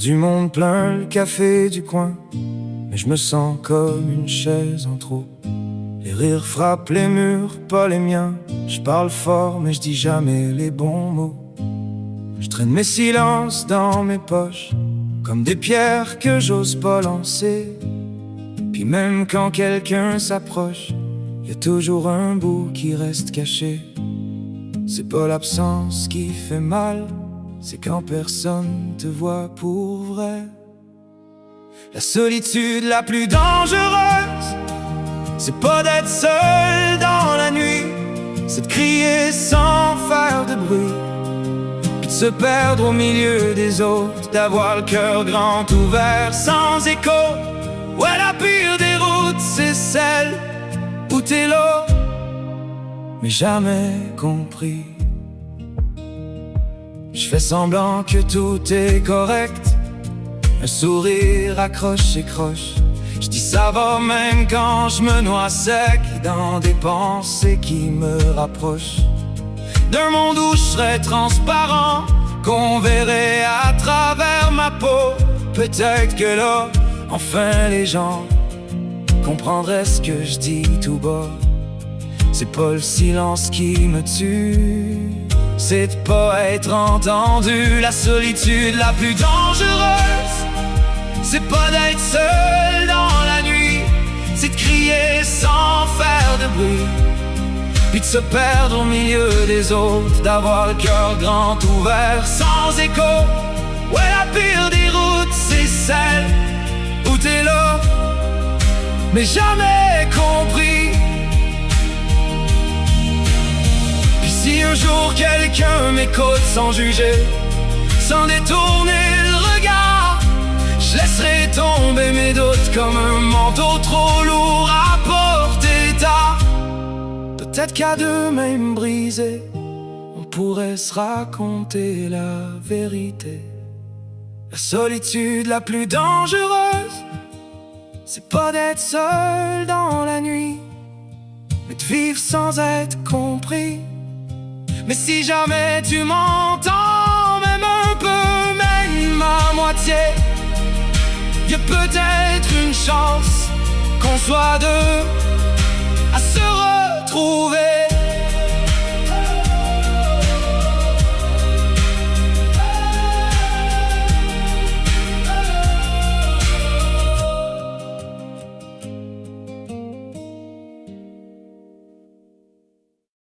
du monde plein le café du coin, mais je me sens comme une chaise en trop. Les rires frappent les murs, pas les miens. Je parle fort mais je dis jamais les bons mots. Je traîne mes silences dans mes poches, comme des pierres que j'ose pas lancer. Puis même quand quelqu'un s'approche, y a toujours un bout qui reste caché. C'est pas l'absence qui fait mal, c'est quand personne te voit pour vrai. La solitude la plus dangereuse, c'est pas d'être seul dans la nuit, c'est de crier sans faire de bruit, puis de se perdre au milieu des autres, d'avoir le cœur grand ouvert sans écho. Ouais, la pire des routes, c'est celle où t'es là, mais jamais compris. Je fais semblant que tout est correct, un sourire accroche et croche. Je dis ça va même quand je me noie sec dans des pensées qui me rapprochent d'un monde où je serais transparent, qu'on verrait à travers ma peau. Peut-être que là, enfin les gens comprendraient ce que je dis tout bas. C'est pas le silence qui me tue, c'est de pas être entendu. La solitude la plus dangereuse, c'est pas d'être seul dans la nuit, c'est de crier sans faire de bruit, puis de se perdre au milieu des autres, d'avoir le cœur grand ouvert sans écho. Ouais, la pire des routes, c'est celle où t'es là, mais jamais compris. Puis si un jour quelqu'un m'écoute sans juger, sans détourner le regard, je laisserai tomber mes doutes comme un manteau trop lourd à porter tard. Peut-être qu'à deux même brisés, on pourrait se raconter la vérité. La solitude la plus dangereuse, c'est pas d'être seul dans la nuit, mais de vivre sans être compris. Mais si jamais tu m'entends, même un peu, même à moitié, y'a peut-être une chance qu'on soit deux à se retrouver.